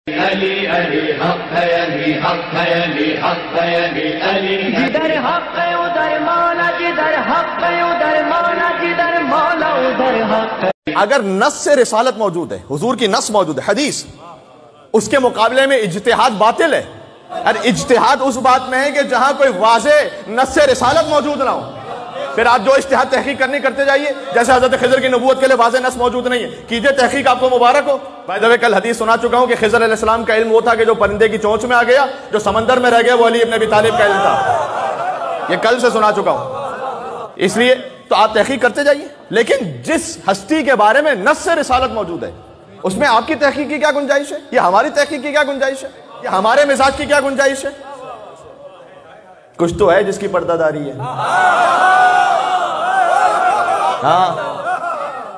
علی علی حق ہے، علی حق ہے، علی حق ہے، علی علی جدھر حق ہے ادھر مولا، جدھر حق ہے ادھر مولا، جدھر مولا ادھر حق ہے۔ اگر نص سے رسالت موجود ہے، حضور کی نص موجود ہے، حدیث، اس کے مقابلے میں اجتہاد باطل ہے۔ اور اجتہاد اس بات میں ہے کہ جہاں کوئی واضح نص سے رسالت موجود نہ ہو، پھر آپ جو اجتہاد تحقیق کرنی کرتے جائیے۔ جیسے حضرت خضر کی نبوت کے لیے واضح نص موجود نہیں ہے، کیجئے تحقیق، آپ کو مبارک ہو۔ بائی دا وے کل حدیث سنا چکا ہوں کہ خضر علیہ السلام کا علم وہ تھا کہ جو پرندے کی چونچ میں آ گیا، جو سمندر میں رہ گیا وہ علی ابن ابی طالب کا علم تھا۔ یہ کل سے سنا چکا ہوں، اس لیے تو آپ تحقیق کرتے جائیے۔ لیکن جس ہستی کے بارے میں نص سے رسالت موجود ہے، اس میں آپ کی تحقیق کی کیا گنجائش ہے؟ یا ہماری تحقیق کی کیا گنجائش ہے؟ یا ہمارے مزاج کی کیا گنجائش ہے؟ کچھ تو ہے جس کی پردہ داری ہے۔ ہاں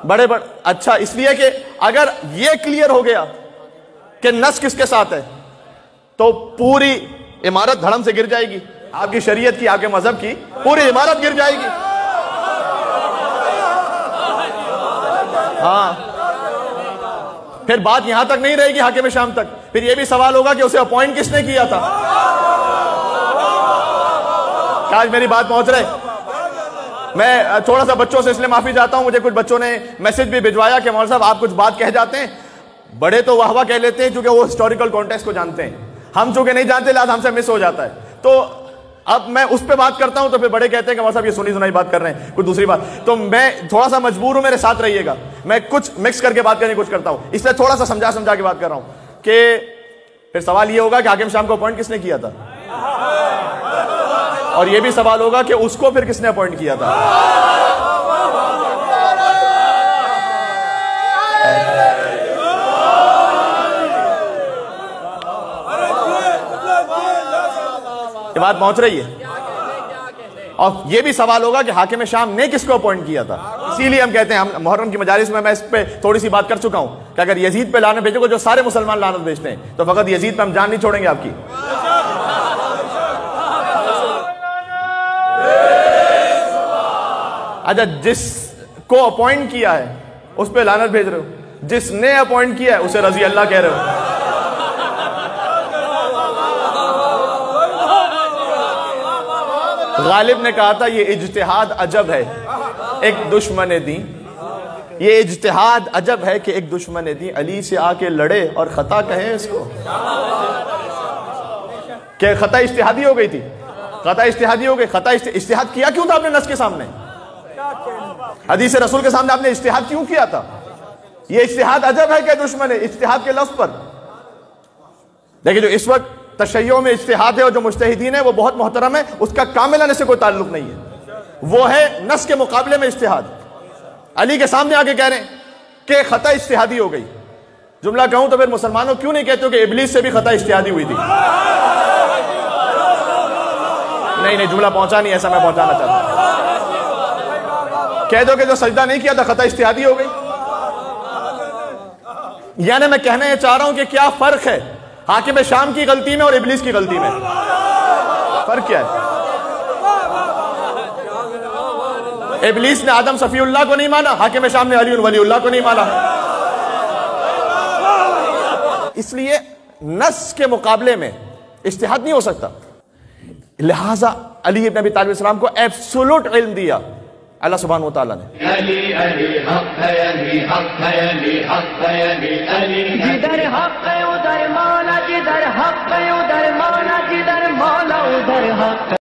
بڑے اچھا، اس لیے کہ اگر یہ کلیئر ہو گیا کہ نص کس کے ساتھ ہے تو پوری عمارت دھڑم سے گر جائے گی۔ آپ کی شریعت کی، آپ کے مذہب کی پوری عمارت گر جائے گی۔ ہاں پھر بات یہاں تک نہیں رہے گی، حاکم شام تک۔ پھر یہ بھی سوال ہوگا کہ اسے اپوائنٹ کس نے کیا تھا؟ آج میری بات پہنچ رہے؟ میں تھوڑا سا بچوں سے اس لیے معافی چاہتا ہوں، مجھے کچھ بچوں نے میسج بھی بھجوایا کہ مولوی صاحب آپ کچھ بات کہہ جاتے ہیں، بڑے تو واہ واہ کہہ لیتے ہیں چونکہ وہ ہسٹوریکل کانٹیکسٹ کو جانتے ہیں، ہم چونکہ نہیں جانتے لہذا ہم سے مس ہو جاتا ہے۔ تو اب میں اس پہ بات کرتا ہوں تو پھر بڑے کہتے ہیں کہ مولوی صاحب یہ سنی سنائی بات کر رہے ہیں، کچھ دوسری بات۔ تو میں تھوڑا سا مجبور ہوں، میرے ساتھ رہیے گا، میں کچھ مکس کر کے بات کرنے کی کوشش کرتا ہوں، اس لیے تھوڑا سا سمجھا کے بات کر رہا ہوں کہ پھر سوال یہ ہوگا کہ حاکم شام کو اپوائنٹ کس نے کیا تھا، اور یہ بھی سوال ہوگا کہ اس کو پھر کس نے اپوائنٹ کیا تھا۔ یہ بات پہنچ رہی ہے؟ اور یہ بھی سوال ہوگا کہ حاکم شام نے کس کو اپوائنٹ کیا تھا۔ اسی لیے ہم کہتے ہیں، ہم محرم کی مجالس میں اس پہ تھوڑی سی بات کر چکا ہوں کہ اگر یزید پہ لعنت بھیجو گے، جو سارے مسلمان لعنت بھیجتے ہیں، تو فقط یزید پہ ہم جان نہیں چھوڑیں گے آپ کی۔ اچھا، جس کو اپوائنٹ کیا ہے اس پہ لعنت بھیج رہے ہو، جس نے اپوائنٹ کیا ہے اسے رضی اللہ کہہ رہے ہو۔ غالب نے کہا تھا یہ اجتہاد عجب ہے ایک دشمن دین، یہ اجتہاد عجب ہے کہ ایک دشمن دین علی سے آ کے لڑے اور خطا کہیں اس کو، کہ خطا اجتہادی ہو گئی تھی، خطا اجتہادی ہو گئی۔ خطا اجتہاد کیا کیوں تھا آپ نے نص کے سامنے، حدیث رسول کے سامنے آپ نے اجتہاد کیوں کیا تھا؟ یہ اجتہاد عجب ہے کہ دشمن ہے اجتہاد کے لفظ پر۔ دیکھیں جو اس وقت تشیع میں اجتہاد ہے اور جو مجتہدین ہے وہ بہت محترم ہے، اس کا کاملاً سے کوئی تعلق نہیں ہے، وہ ہے نص کے مقابلے میں اجتہاد۔ علی کے سامنے آ کے کہہ رہے ہیں کہ خطا اجتہادی ہو گئی۔ جملہ کہوں تو پھر مسلمانوں کیوں نہیں کہتے ہو کہ ابلیس سے بھی خطا اجتہادی ہوئی تھی؟ نہیں جملہ پہنچا نہیں، ایسا میں پہنچانا چاہتا ہوں۔ کہہ دو کہ جو سجدہ نہیں کیا تھا خطا اجتہادی ہو گئی۔ یعنی میں کہنا یہ چاہ رہا ہوں کہ کیا فرق ہے حاکم شام کی غلطی میں اور ابلیس کی غلطی میں؟ فرق کیا ہے؟ ابلیس نے آدم صفی اللہ کو نہیں مانا، حاکم شام نے علی ولی اللہ کو نہیں مانا۔ اس لیے نص کے مقابلے میں اجتہاد نہیں ہو سکتا، لہٰذا علی ابن ابی طالب السلام کو ایبسولوٹ علم دیا اللہ سبحانہ و تعالیٰ نے۔ علی علی حق ہے، علی حق ہے، علی حق ہے، علی علی جدھر حق ہے ادھر مولا، جدھر حق ہے ادھر مولا، جدھر مولا ادھر حق ہے۔